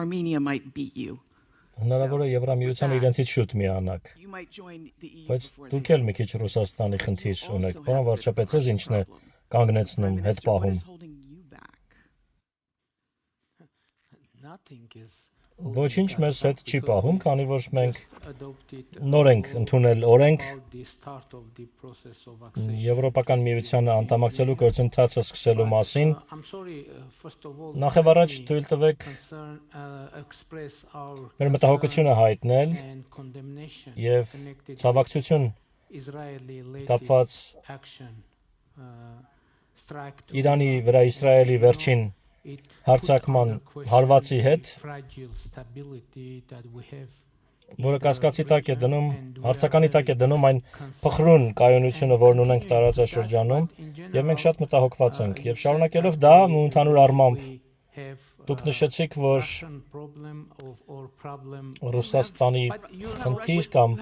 Armenia might beat you. Հնարավոր է Եվրամիությանը իրենցից շուտ միանաք, You might join the EU բայց before դուք they էլ մի քիչ Ռուսաստանի խնդիր ունեք, բան վարչապետ ձեզ ինչն է problem. կանգնեցնում, Prime հետ Minister, what պահում։ is holding you back? Ոչինչ մեզ հետ չի պահում, քանի որ մենք նոր ենք ընդունել օրենք Եվրոպական միությանը անդամակցելու գործընթացը սկսելու մասին։ Նախ եւ առաջ թույլ տվեք մեր մտահոգությունը հայտնել եւ ցավակցություն կապված Իրանի վրա Իսրայելի վերջին հարձակման հարվածի հետ, որը կասկածի տակ է դնում, հարցականի տակ է դնում այն փխրուն կայունությունը, որն ունենք տարածաշրջանում, եւ մենք շատ մտահոգված ենք։ Եվ շարունակելով դա, ու ընդհանուր առմամբ դուք նշեցիք, որ Ռուսաստանի խնդիր կամ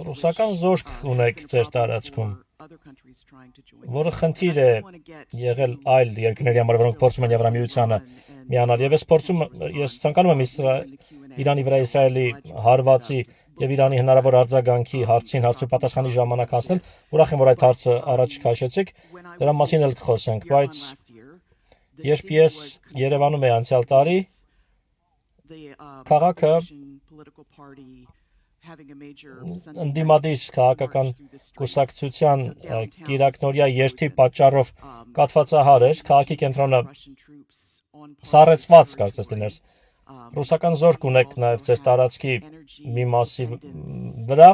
ռուսական զորք ունեք ձեր տարածքում, որը խնդիր է եղել այլ երկրների համար, որոնք փորձում են Եվրամիությանը միանալ։ Եվ ես ցանկանում եմ Իրանի վրա Իսրայելի հարվածի եւ Իրանի հնարավոր արձագանքի հարցին հարց ու պատասխանի ժամանակ հասնել։ Ուրախ եմ, որ այդ հարցը առաջ քաշեցիք, դրա մասին էլ կխոսենք, բայց երբ ես Երևանում էի անցյալ տարի, քաղաքը ընդդիմադիր քաղաքական կուսակցության կիրակնորյա երթի պատճառով կաթվածահար էր, քաղաքի կենտրոնը սառեցված կարծես դներ։ Ռուսական զորք ունեք նաև ձեր տարածքի մի մասի վրա,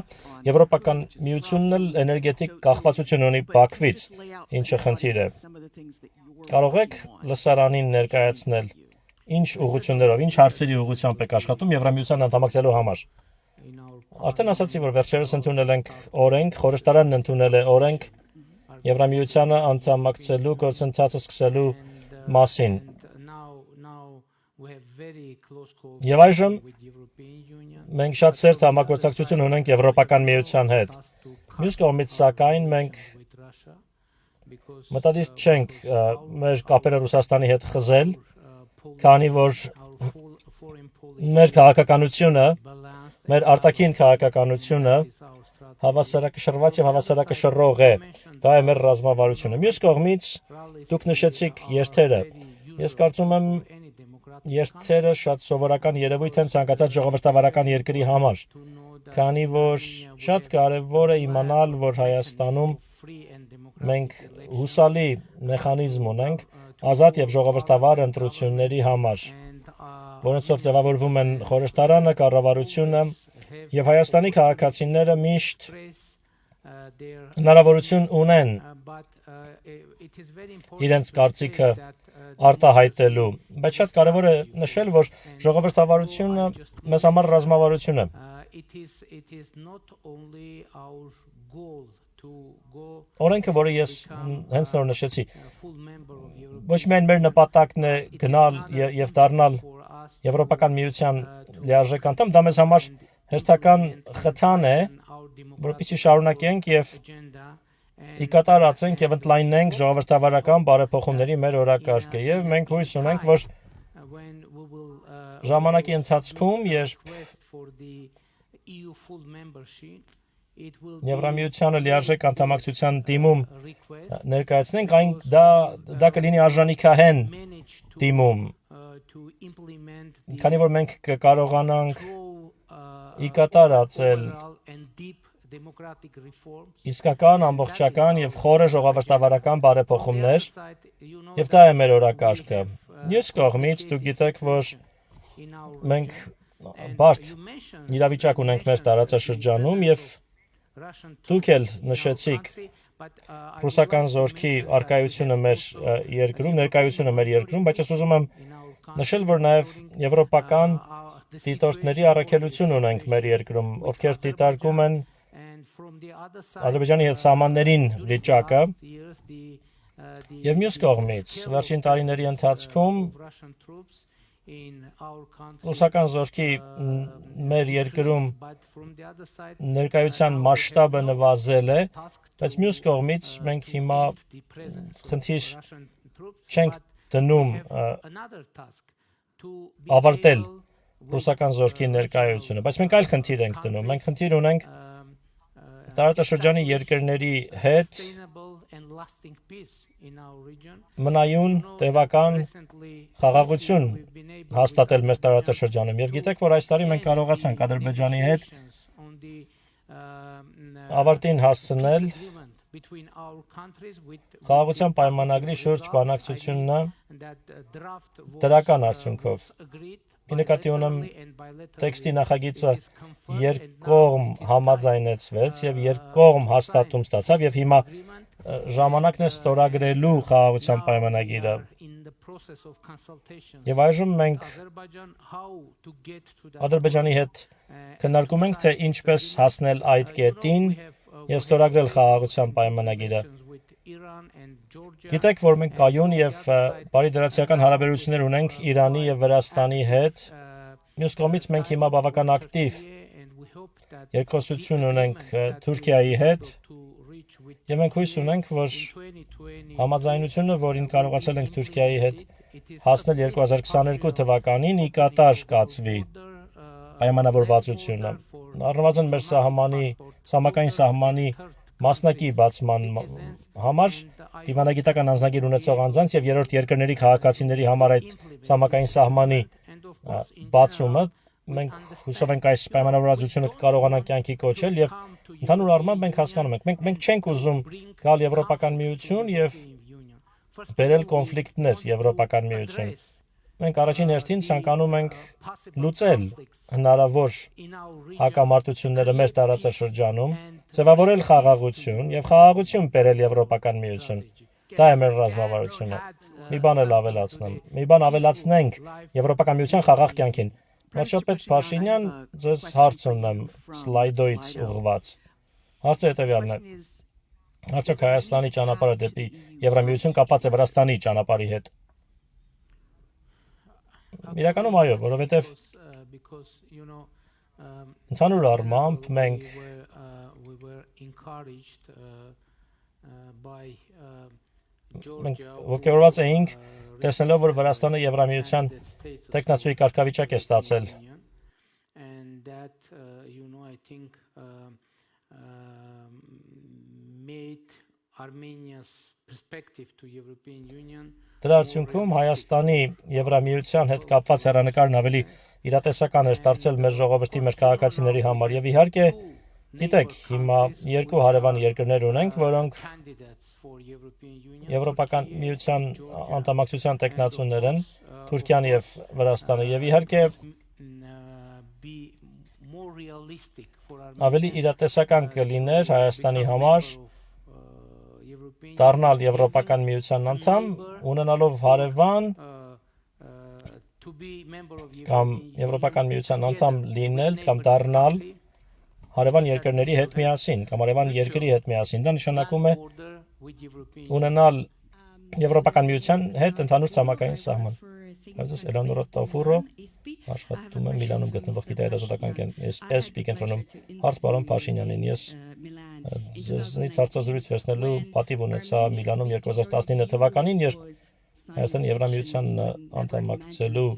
Եվրոպական միությունն էլ էներգետիկ կախվածություն ունի Բաքվից, ինչը խնդիր է։ Կարող եք լսարանին ներկայացնել ինչ ուղղություններով, ինչ հարցերի ուղղությամբ եք աշխատում Եվրամիության անդամակցելու համար։ Արդեն ասացի, որ վերջերս ընդունել ենք օրենք, խորհրդարանն ընդունել է օրենք Եվրամիությանը անդամակցելու գործընթացը սկսելու մասին։ Եվ այժմ մենք շատ սերտ համագործակցություն ունենք Եվրոպական միության հետ։ Մյուս կողմից, սակայն, մենք մտադիր չենք մեր կապերը Ռուսաստանի հետ խզել, քանի որ մեր քաղաքականությունը, մեր արտաքին քաղաքականությունը հավասարակշռված եւ հավասարակշռող է։ Դա է մեր ռազմավարությունը։ Մյուս կողմից դուք նշեցիք երթերը։ Ես կարծում եմ երթերը շատ սովորական երևույթ են ցանկացած ժողովրդավարական երկրի համար, քանի որ շատ կարևոր է իմանալ, որ Հայաստանում մենք հուսալի մեխանիզմ ունենք ազատ եւ ժողովրդավար ընտրությունների համար, որոնցով ձևավորվում են խորհրդարանը, կառավարությունը եւ Հայաստանի քաղաքացիները միշտ հնարավորություն ունեն իրենց կարծիքը արտահայտելու, բայց շատ կարևոր է նշել, որ ժողովրդավարությունը մեզ համար ռազմավարություն է։ Օրենքը, որը ես հենց նոր նշեցի, ոչ միայն մեր նպատակն է գնալ եւ դառնալ Եվրոպական միության լիարժեք անդամ, դա մեզ համար հերթական խթան է, որպեսզի շարունակենք եւ ի կատար ածենք եւ ընդլայնենք ժողովրդավարական բարեփոխումների մեր օրակարգը եւ մենք հույս ունենք, որ ժամանակի ընթացքում, երբ Եվրամիությանը լիարժեք անդամակցության դիմում ներկայացնենք, դա կլինի արժանիքահեն դիմում, քանի որ մենք կկարողանանք ի կատար ածել իսկական, ամբողջական եւ խորը ժողովրդավարական բարեփոխումներ, եւ դա է մեր օրակարգը։ Մյուս կողմից դուք գիտեք, որ մենք բարդ իրավիճակ ունենք մեր տարածաշրջանում եւ դուք էլ նշեցիք ռուսական զորքի արկայությունը մեր երկրում, ներկայությունը մեր երկրում, բայց ես ուզում եմ նշել, որ նաեւ եվրոպական դիտորդների առաքելություն ունենք մեր երկրում, ովքեր դիտարկում են Ադրբեջանի հետ սահմաններին վիճակը եւ մյուս կողմից վերջին տարիների ընթացքում ռուսական զորքի մեր երկրում ներկայության մասշտաբը նվազել է, բայց մյուս կողմից մենք հիմա խնդիր չենք դնում ավարտել ռուսական զորքի ներկայությունը, բայց մենք այլ խնդիր ենք դնում։ Մենք խնդիր ունենք տարածաշրջանի երկրների հետ մնայուն տևական խաղաղություն հաստատել մեր տարածաշրջանում։ Եվ գիտեք, որ այս տարի մենք կարողացանք Ադրբեջանի հետ ավարտին հասցնել խաղաղության պայմանագրի շուրջ բանակցությունն դրական արդյունքով։ Ի նկատի ունեմ տեքստի նախագիծը երկկողմ համաձայնեցվեց եւ երկկողմ հաստատում ստացավ եւ հիմա ժամանակն է ստորագրելու խաղաղության պայմանագիրը։ Եվ այժմ մենք Ադրբեջանի հետ քննարկում ենք, թե ինչպես հասնել այդ կետին եւ ստորագրել խաղաղության պայմանագիրը։ Գիտեք, որ մենք կայուն եւ բարիդրացիական հարաբերություններ ունենք Իրանի եւ Վրաստանի հետ։ Մյուս կողմից մենք հիմա բավական ակտիվ երկխոսություն ունենք Թուրքիայի հետ եւ մենք հույս ունենք, որ համաձայնությունը, որին կարողացել ենք Թուրքիայի հետ հասնել 2022 թվականին, ի կատար կացվի պայմանավորվածությունը։ Առնվազն մեր սահմակային սահմանի մասնակի բացման համար դիվանագիտական անձնագիր ունեցող անձանց եւ երրորդ երկրների քաղաքացիների համար այդ սահմակային սահմանի բացումը մենք հուսով ենք այս պայմանավորվածությունը կարողանանք կյանքի կոչել եւ ընդհանուր առմամբ մենք հասկանում ենք մենք չենք ուզում գալ Եվրոպական միություն եւ բերել կոնֆլիկտներ Եվրոպական միություն։ Մենք առաջին հերթին ցանկանում ենք լուծել հնարավոր հակամարտությունները մեր տարածաշրջանում, ձևավորել խաղաղություն եւ խաղաղություն բերել Եվրոպական միություն։ Դա է մեր ռազմավարությունը։ Մի բան էլ ավելացնեմ։ Մի բան ավելացնենք Եվրոպական միության խաղաղ կյանքին։ Վարչապետ Փաշինյան, ձեզ հարց ունեմ սլայդոից ուղղված։ Հարցը հետեւյալն է. Արդյոք Հայաստանի ճանապարհը դեպի Եվրամիություն կապված է Վրաստանի ճանապարհի հետ։ Իրականում այո, որովհետև ընդհանուր առմամբ մենք ողջորված էինք տեսնելով, որ Վրաստանը Եվրամիության տեխնացուի կարգավիճակ է ստացել։ Դրա արդյունքում Հայաստանի Եվրամիության հետ կապված հեռանկարն ավելի իրատեսական էր դարձել մեր ժողովրդի, մեր քաղաքացիների համար։ Եվ իհարկե, գիտեք, հիմա երկու հարևան երկրներ ունենք, որոնք Եվրոպական միության անդամակցության տեխնացուներ են, Թուրքիան եւ Վրաստանը, եւ իհարկե ավելի իրատեսական կլիներ Հայաստանի համար դառնալ Եվրոպական միության անդամ, ունենալով հարևան կամ Եվրոպական միության անդամ լինել կամ դառնալ հարևան երկրների հետ միասին կամ հարևան երկրի հետ միասին։ Դա նշանակում է ունենալ Եվրոպական միության հետ ընդհանուր ցամաքային սահման։ Այսպես Էլեոնորա Տաֆուրո աշխատում է Միլանում գտնվող գիտահետազոտական SP կենտրոնում։ Հարց պարոն Փաշինյանին, ես ձեզնից հարցազրույց վերցնելու պատիվ ունեցա Միլանում 2019 թվականին, երբ Հայաստանի Եվրամիության անդամակցելու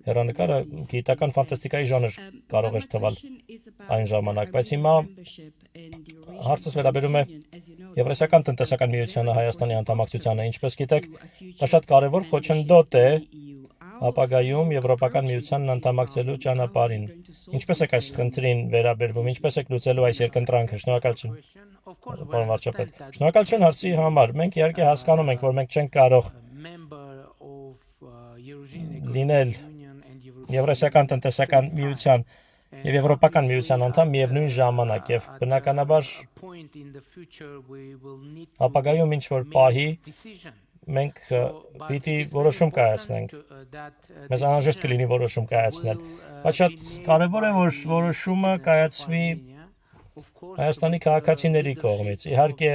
հեռանկարը գիտական ֆանտաստիկայի ժանր կարող էր թվալ այն ժամանակ, բայց հիմա հարցս վերաբերում է Եվրասիական տնտեսական միությանը Հայաստանի անդամակցությանը։ Ինչպես գիտեք, դա շատ կարևոր խոչընդոտ է ապագայում Եվրոպական միությանն անդամակցելու ճանապարհին։ Ինչպես եք այս խնդրին վերաբերվում, ինչպես եք լուծելու այս երկընտրանքը։ Շնորհակալություն, պարոն վարչապետ։ Շնորհակալություն հարցի համար։ Մենք իհարկե հասկանում ենք, որ մենք չենք կարող լինել Եվրասիական տնտեսական միության եւ Եվրոպական միության անդամ միևնույն ժամանակ, եւ բնականաբար ապագայում ինչ որ պահի մենք պիտի որոշում կայացնենք։ Մեզ անհրաժեշտ կլինի որոշում կայացնել, բայց շատ կարևոր է, որ որոշումը կայացվի Հայաստանի քաղաքացիների կողմից։ Իհարկե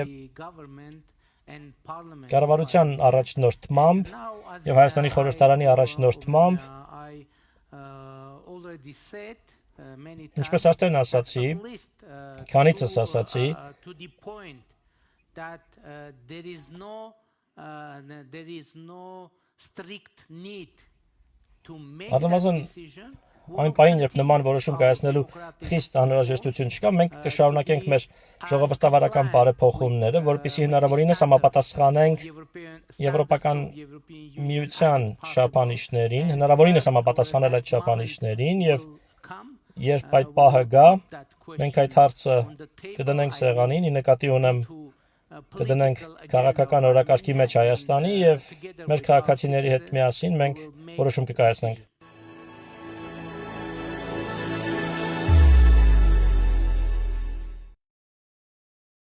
կառավարության առաջնորդմամբ եւ Հայաստանի խորհրդարանի առաջնորդմամբ, ինչպես արդեն ասացի, քանիցս ասացի, Առնվազն այն պահին, երբ նման որոշում կայացնելու խիստ անհրաժեշտություն չկա, մենք կշարունակենք մեր ժողովրդավարական բարեփոխումները, որպեսզի հնարավորինս համապատասխանենք Եվրոպական միության չափանիշներին, հնարավորինս համապատասխանել այդ չափանիշներին եւ երբ այդ պահը գա, մենք այդ հարցը կդնենք սեղանին, ի նկատի ունեմ կդնենք քաղաքական օրակարգի մեջ Հայաստանի եւ մեր քաղաքացիների հետ միասին մենք որոշում կկայացնենք։